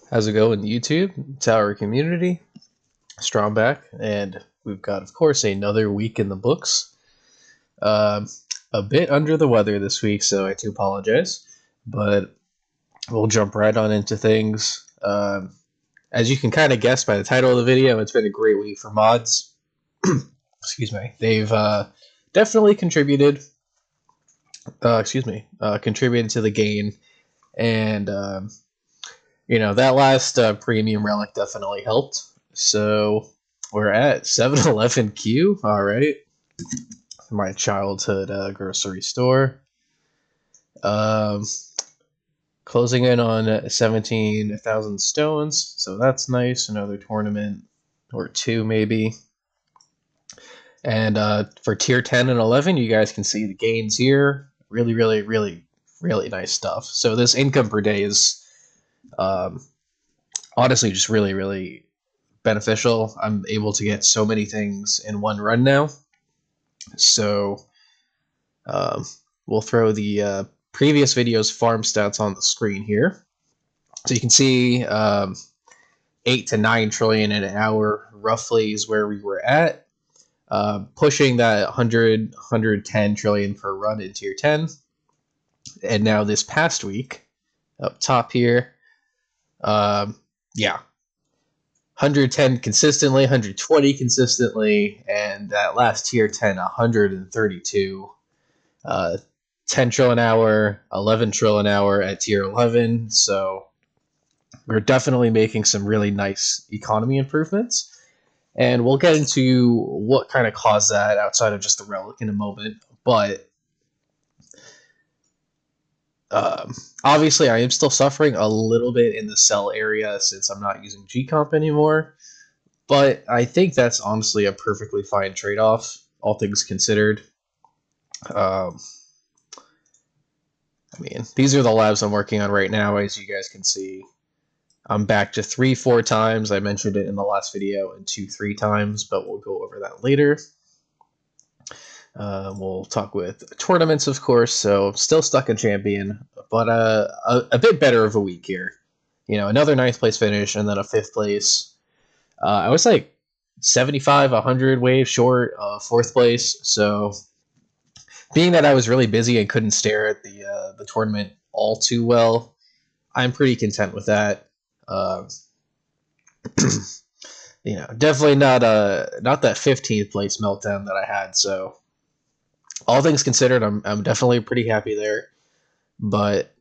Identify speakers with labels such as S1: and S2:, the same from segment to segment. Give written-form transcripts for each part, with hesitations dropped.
S1: How's it going, YouTube? Tower community, strong back, and we've got, of course, another week in the books. Um, a bit under the weather this week, so I do apologize, but we'll jump right on into things. As you can kind of guess by the title of the video, it's been a great week for mods. Excuse me. They've definitely contributed. Contributed to the gain, and that last premium relic definitely helped. So we're at 7-Eleven Q. All right. My childhood grocery store. Um, Closing in on 17,000 stones. So that's nice. Another tournament or two, maybe. And for tier 10 and 11, you guys can see the gains here. Really, really, really, really nice stuff. So this income per day is honestly just really, really beneficial. I'm able to get so many things in one run now. So we'll throw the previous video's farm stats on the screen here. So you can see 8 to 9 trillion in an hour roughly is where we were at. Pushing that 110 trillion per run in tier 10. And now this past week, up top here, 110 consistently, 120 consistently, and that last tier 10, 132. 10 trill an hour, 11 trill an hour at tier 11. So we're definitely making some really nice economy improvements. And we'll get into what kind of caused that outside of just the relic in a moment. But obviously, I am still suffering a little bit in the cell area since I'm not using G-Comp anymore. But I think that's honestly a perfectly fine trade-off, all things considered. These are the labs I'm working on right now, as you guys can see. I'm back to 3-4 times. I mentioned it in the last video, and 2-3 times, but we'll go over that later. We'll talk with tournaments, of course, so still stuck in champion, but a bit better of a week here. Another 9th place finish, and then a 5th place. I was like 75, 100 waves short of 4th place, so being that I was really busy and couldn't stare at the tournament all too well, I'm pretty content with that. Definitely not that 15th place meltdown that I had. So, all things considered, I'm definitely pretty happy there. But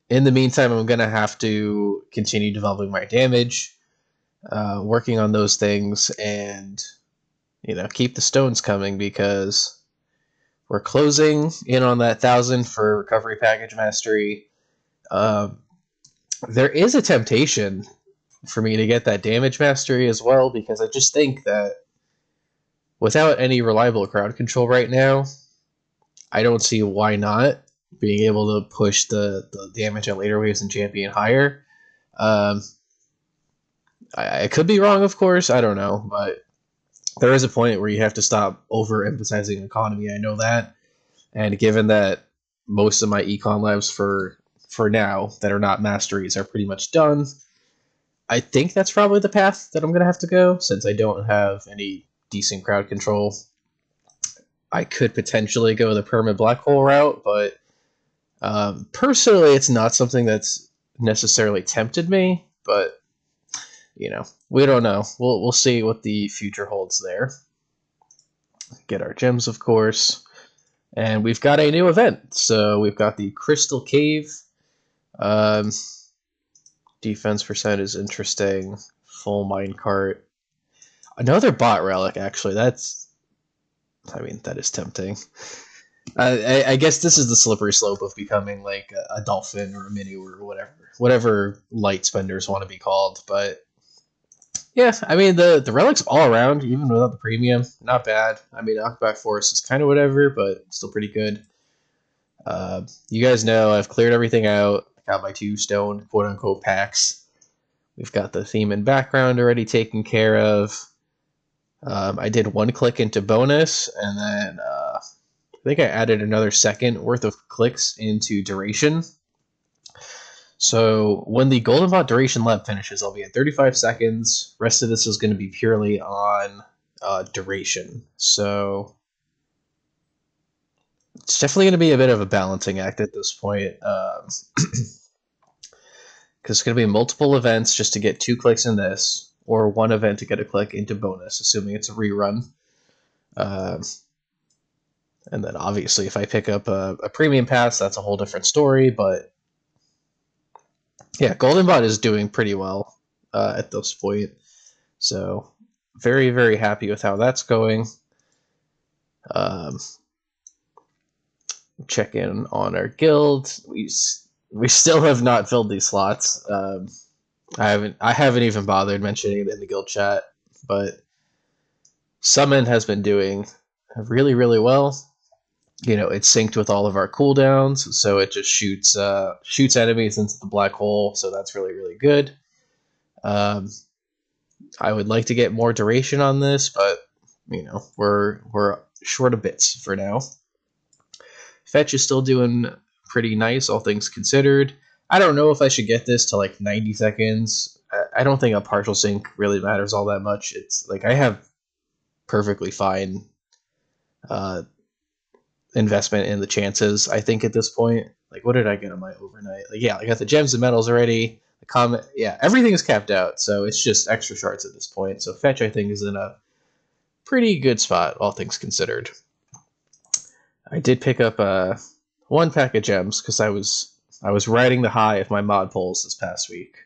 S1: in the meantime, I'm gonna have to continue developing my damage, working on those things, and keep the stones coming because we're closing in on that 1,000 for recovery package mastery. There is a temptation for me to get that damage mastery as well, because I just think that without any reliable crowd control right now, I don't see why not being able to push the damage at later waves and champion higher. I could be wrong, of course, I don't know, but there is a point where you have to stop overemphasizing economy. I know that, and given that most of my econ labs for now that are not masteries are pretty much done, I think that's probably the path that I'm going to have to go, since I don't have any decent crowd control. I could potentially go the permanent black hole route, but personally, it's not something that's necessarily tempted me, but we don't know. We'll see what the future holds there. Get our gems, of course. And we've got a new event. So we've got the Crystal Cave. Defense percent is interesting. Full minecart. Another bot relic, actually. That is tempting. I guess this is the slippery slope of becoming like a dolphin or a mini or whatever light spenders want to be called. But yeah, the relics all around, even without the premium, not bad. Knockback Force is kind of whatever, but still pretty good. You guys know I've cleared everything out. I got my 2 stone quote-unquote packs. We've got the theme and background already taken care of. I did 1 click into bonus, and then I think I added another second worth of clicks into duration. So when the golden bot duration lap finishes, I'll be at 35 seconds. Rest of this is going to be purely on duration. So it's definitely going to be a bit of a balancing act at this point. Because it's going to be multiple events just to get 2 clicks in this, or 1 event to get a click into bonus, assuming it's a rerun. And then obviously if I pick up a premium pass, that's a whole different story. But yeah, golden bot is doing pretty well at this point. So very, very happy with how that's going. Check in on our guild. We still have not filled these slots. I haven't even bothered mentioning it in the guild chat, but Summon has been doing really, really well. You know, it's synced with all of our cooldowns, so it just shoots enemies into the black hole. So that's really, really good. I would like to get more duration on this, but you know, we're short of bits for now. Fetch is still doing pretty nice, all things considered. I don't know if I should get this to like 90 seconds. I don't think a partial sync really matters all that much. It's like I have perfectly fine investment in the chances, I think, at this point. Like, what did I get on my overnight? Like, yeah, I got the gems and metals already. The comment, yeah, everything is capped out, so it's just extra shards at this point. So Fetch, I think, is in a pretty good spot, all things considered. I did pick up 1 pack of gems because I was riding the high of my mod pulls this past week.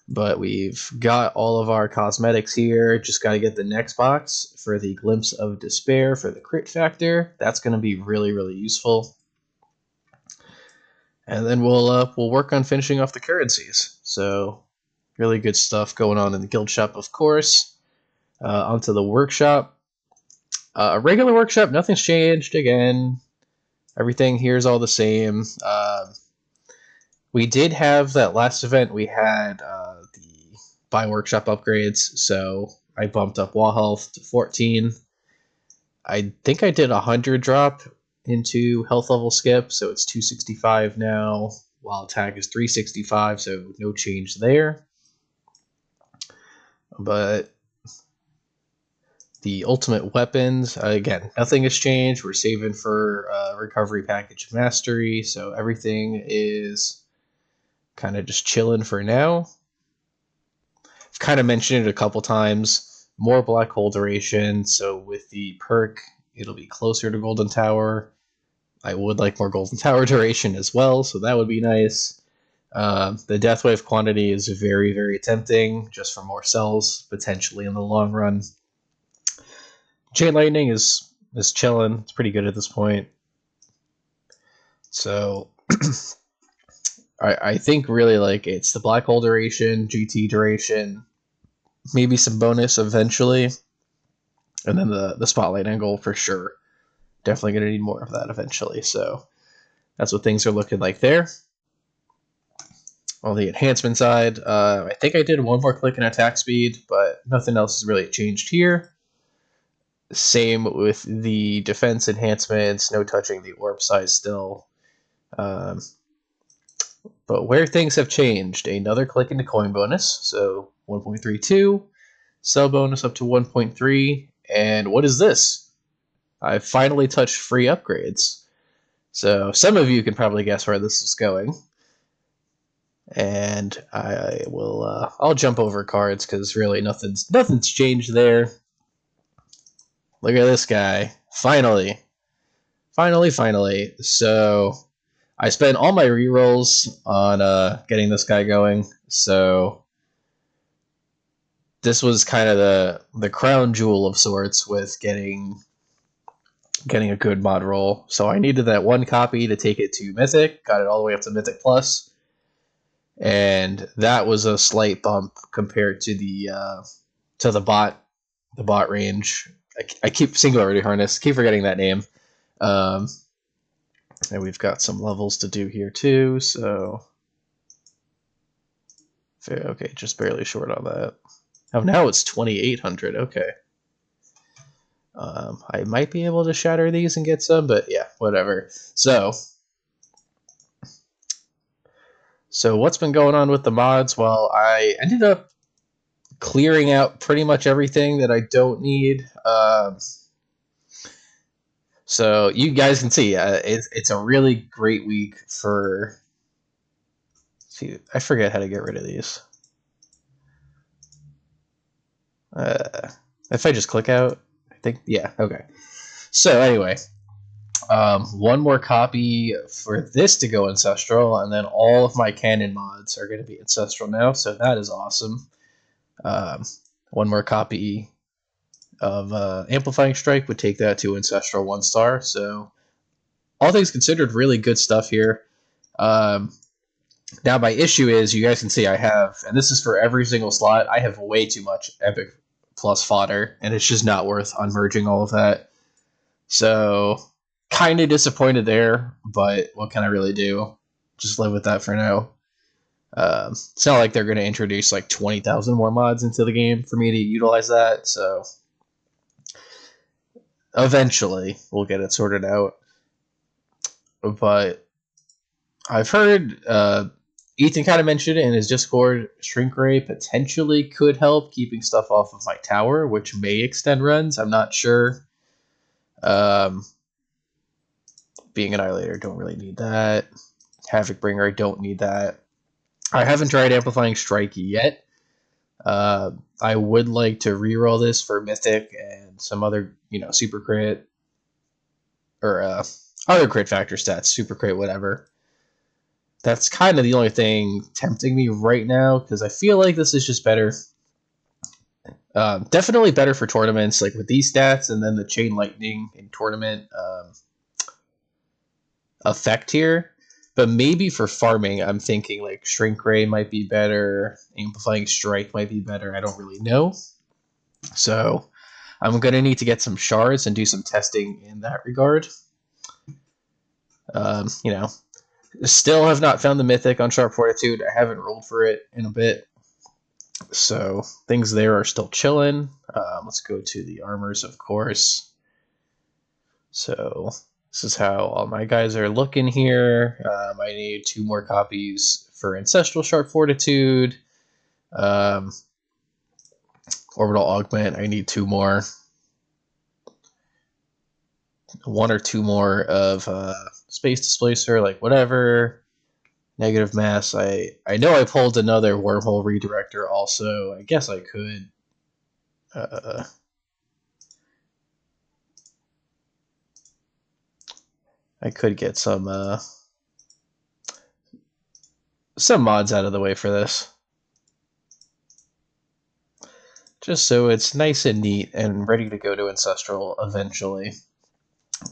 S1: But we've got all of our cosmetics here. Just got to get the next box for the Glimpse of Despair for the crit factor. That's going to be really, really useful. And then we'll work on finishing off the currencies. So really good stuff going on in the guild shop, of course. Onto the workshop. A regular workshop, nothing's changed. Again, everything here is all the same. We did have that last event. We had the buy workshop upgrades, so I bumped up wall health to 14. I think I did 100 drop into health level skip, so it's 265 now, while attack is 365, so no change there. But the ultimate weapons, again, nothing has changed. We're saving for recovery package mastery, so everything is kind of just chilling for now. I've kind of mentioned it a couple times. More black hole duration, so with the perk, it'll be closer to Golden Tower. I would like more Golden Tower duration as well, so that would be nice. The Death Wave quantity is very, very tempting, just for more cells, potentially in the long run. Chain Lightning is chilling. It's pretty good at this point. So I think really like it's the black hole duration, GT duration, maybe some bonus eventually, and then the spotlight angle for sure. Definitely going to need more of that eventually. So that's what things are looking like there. On the enhancement side, I think I did 1 more click in attack speed, but nothing else has really changed here. Same with the defense enhancements, no touching the orb size still. But where things have changed, another click into coin bonus, so 1.32, sell bonus up to 1.3, and what is this? I finally touched free upgrades. So some of you can probably guess where this is going. And I will I'll jump over cards because really nothing's changed there. Look at this guy. Finally. So I spent all my rerolls on getting this guy going. So this was kind of the crown jewel of sorts with getting a good mod roll. So I needed that 1 copy to take it to Mythic. Got it all the way up to Mythic Plus. And that was a slight bump compared to the bot range. I keep Singularity Harness, keep forgetting that name. And we've got some levels to do here too, so okay, just barely short on that. Oh, now it's 2,800. Okay. I might be able to shatter these and get some, but yeah, whatever. So So what's been going on with the mods? Well, I ended up clearing out pretty much everything that I don't need. So you guys can see it's a really great week for. See, I forget how to get rid of these. If I just click out, I think yeah, okay. So anyway, one more copy for this to go ancestral, and then all of my canon mods are going to be ancestral now. So that is awesome. One more copy of Amplifying Strike would take that to ancestral 1-star. So all things considered, really good stuff here. Now my issue is, you guys can see I have, and this is for every single slot, I have way too much Epic plus fodder, and it's just not worth unmerging all of that. So kind of disappointed there, but what can I really do? Just live with that for now. It's not like they're going to introduce like 20,000 more mods into the game for me to utilize that, so eventually we'll get it sorted out. But I've heard Ethan kind of mentioned it in his Discord, Shrink Ray potentially could help keeping stuff off of my tower, which may extend runs. I'm not sure. Being Annihilator, don't really need that. Havoc Bringer, I don't need that. I haven't tried Amplifying Strike yet. I would like to reroll this for Mythic and some other, super crit or other crit factor stats, super crit, whatever. That's kind of the only thing tempting me right now, because I feel like this is just better. Definitely better for tournaments, like with these stats, and then the Chain Lightning in tournament effect here. But maybe for farming, I'm thinking like Shrink Ray might be better, Amplifying Strike might be better, I don't really know. So I'm going to need to get some shards and do some testing in that regard. Still have not found the Mythic on Sharp Fortitude. I haven't rolled for it in a bit. So things there are still chilling. Let's go to the armors, of course. So this is how all my guys are looking here. I need 2 more copies for Ancestral Sharp Fortitude. Orbital Augment, I need 2 more. 1 or 2 more of Space Displacer, like whatever. Negative Mass, I know I pulled another Wormhole Redirector also. I guess I could. I could get some mods out of the way for this. Just so it's nice and neat and ready to go to Ancestral eventually.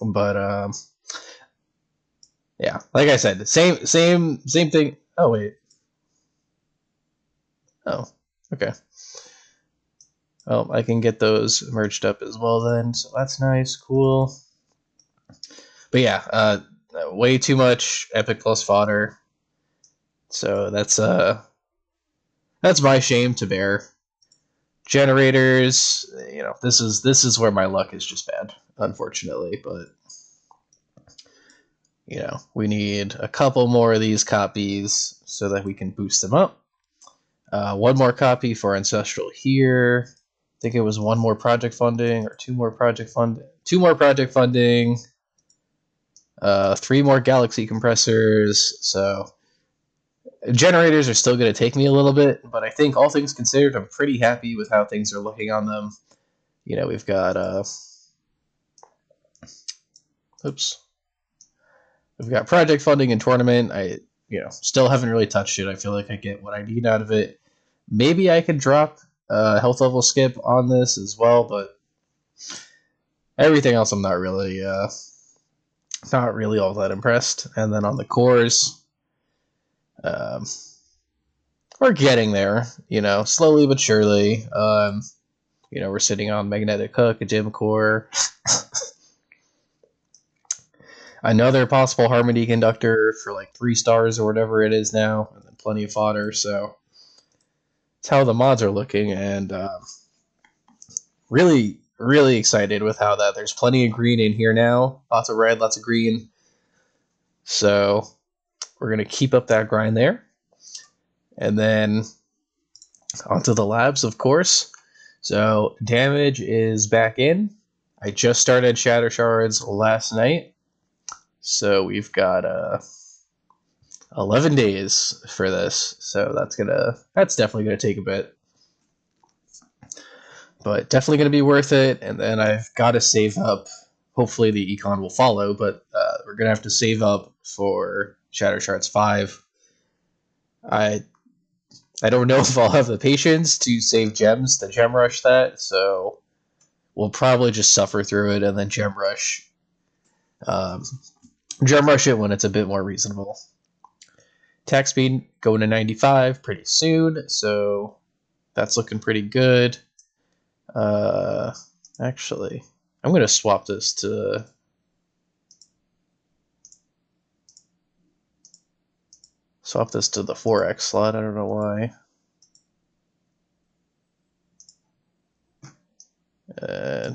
S1: But yeah, like I said, same thing. Oh wait. Oh, okay. Oh, I can get those merged up as well then, so that's nice, cool. But yeah, way too much Epic plus fodder. So that's my shame to bear. Generators, this is where my luck is just bad, unfortunately, but we need a couple more of these copies so that we can boost them up. 1 more copy for Ancestral here. I think it was 1 more project funding or 2 more project funding. 2 more project funding. 3 more Galaxy compressors. So generators are still going to take me a little bit, but I think all things considered, I'm pretty happy with how things are looking on them. We've got we've got project funding and tournament. I still haven't really touched it. I feel like I get what I need out of it. Maybe I could drop health level skip on this as well, but everything else I'm not really all that impressed. And then on the cores, we're getting there, slowly but surely. We're sitting on Magnetic Hook, a Dim Core, another possible Harmony Conductor for like 3 stars or whatever it is now, and then plenty of fodder. So that's how the mods are looking, and really, really excited with how that. There's plenty of green in here now, lots of red, lots of green. So we're gonna keep up that grind there. And then onto the labs, of course. So damage is back in. I just started shatter shards last night. So we've got 11 days for this. So that's definitely gonna take a bit. But definitely gonna be worth it. And then I've gotta save up. Hopefully the econ will follow, but we're gonna have to save up for Shatter Shards 5. I don't know if I'll have the patience to save gems to gem rush that, so we'll probably just suffer through it and then gem rush it when it's a bit more reasonable. Attack speed going to 95 pretty soon, so that's looking pretty good. Actually, I'm going to swap this to the 4x slot. I don't know why.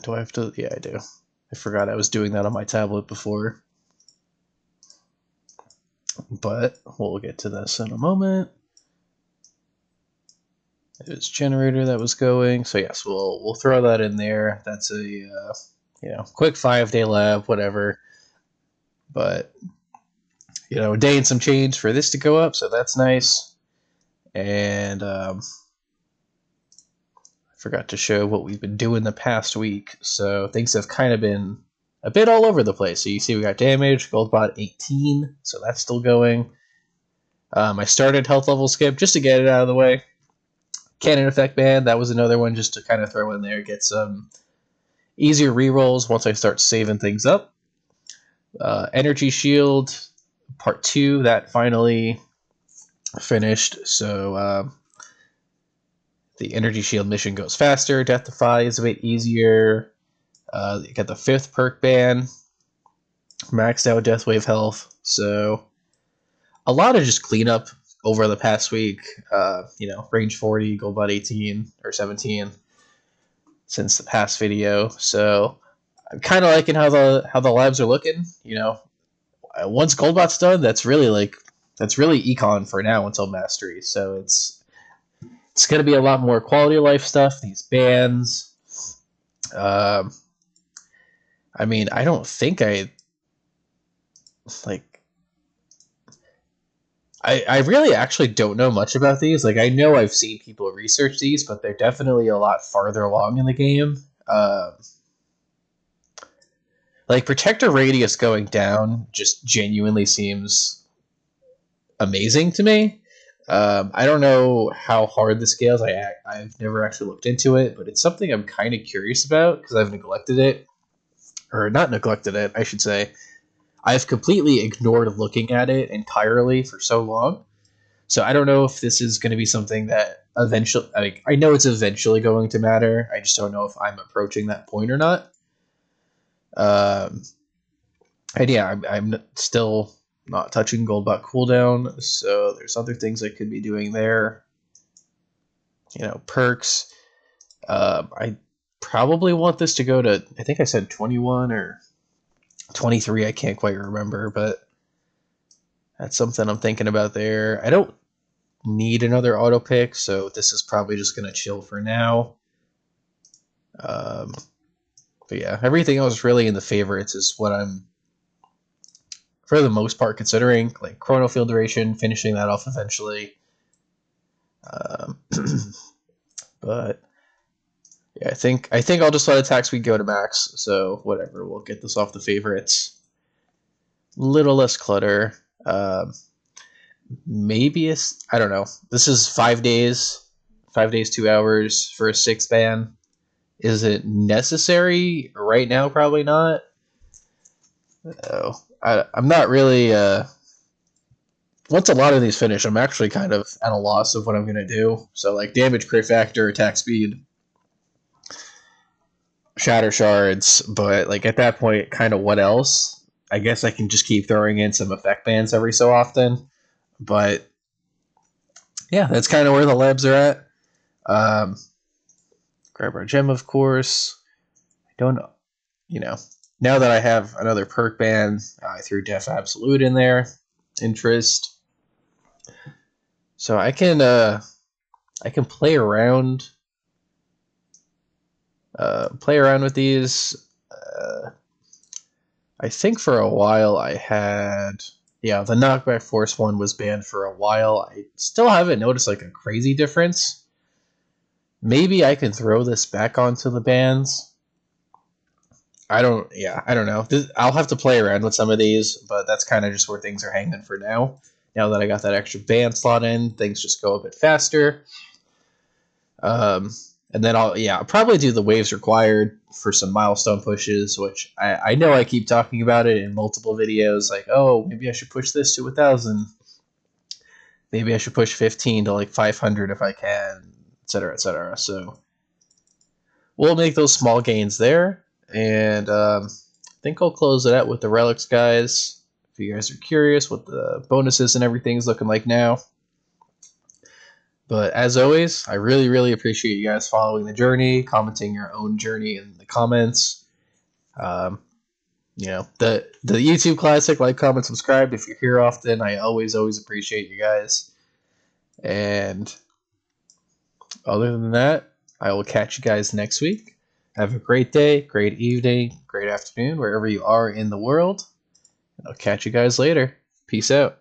S1: Do I have to? Yeah, I do. I forgot I was doing that on my tablet before. But we'll get to this in a moment. It was generator that was going. So yes, we'll throw that in there. That's a quick 5-day lab, whatever. But a day and some change for this to go up, so that's nice. And I forgot to show what we've been doing the past week. So things have kind of been a bit all over the place. So you see we got damage, gold bot 18, so that's still going. I started health level skip just to get it out of the way. Cannon effect band, that was another one just to kind of throw in there, get some easier rerolls once I start saving things up. Energy shield part 2, that finally finished, so the energy shield mission goes faster. Death Defy is a bit easier. You got the 5th perk ban, maxed out death wave health, so a lot of just cleanup over the past week. Range 40, gold bot 18 or 17 since the past video, so I'm kind of liking how the labs are looking. Once gold bot's done, that's really econ for now until mastery, so it's going to be a lot more quality of life stuff, these bans. I don't think I really actually don't know much about these. I know I've seen people research these, but they're definitely a lot farther along in the game. Protector radius going down just genuinely seems amazing to me. I don't know how hard the scales. I've never actually looked into it, but it's something I'm kind of curious about because I've neglected it. Or not neglected it, I should say. I've completely ignored looking at it entirely for so long. So I don't know if this is going to be something that eventually... I know it's eventually going to matter. I just don't know if I'm approaching that point or not. And yeah, I'm still not touching Goldbot cooldown, so there's other things I could be doing there. Perks. I probably want this to go to... I think I said 21 or 23, I can't quite remember, but that's something I'm thinking about there. I don't need another auto pick, so this is probably just going to chill for now. But yeah, everything else really in the favorites is what I'm, for the most part, considering, like chrono field duration, finishing that off eventually. But yeah, I think I'll just let attack speed go to max, so whatever, we'll get this off the favorites. Little less clutter. Maybe I don't know. This is 5 days. 5 days, 2 hours for a 6 ban. Is it necessary right now? Probably not. I'm not really... once a lot of these finish, I'm actually kind of at a loss of what I'm going to do. So, damage, crit factor, attack speed, shatter shards, but, at that point, kind of what else? I guess I can just keep throwing in some effect bans every so often. But, yeah, that's kind of where the labs are at. Grab our gem, of course. I don't know. Now that I have another perk ban, I threw Def Absolute in there. Interest. So I can play around with these. I think for a while I had, yeah, the knockback force one was banned for a while. I still haven't noticed like a crazy difference. Maybe I can throw this back onto the bans. I don't know. I'll have to play around with some of these, but that's kind of just where things are hanging for now. Now that I got that extra ban slot in, things just go a bit faster. And then I'll probably do the waves required for some milestone pushes, which I know I keep talking about it in multiple videos. Like, oh, maybe I should push this to 1,000. Maybe I should push 15 to like 500 if I can, etc., etc. So we'll make those small gains there, and I think I'll close it out with the relics, guys. If you guys are curious what the bonuses and everything's looking like now. But as always, I really, really appreciate you guys following the journey, commenting your own journey in the comments. The YouTube classic, like, comment, subscribe if you're here often. I always appreciate you guys. And other than that, I will catch you guys next week. Have a great day, great evening, great afternoon, wherever you are in the world. And I'll catch you guys later. Peace out.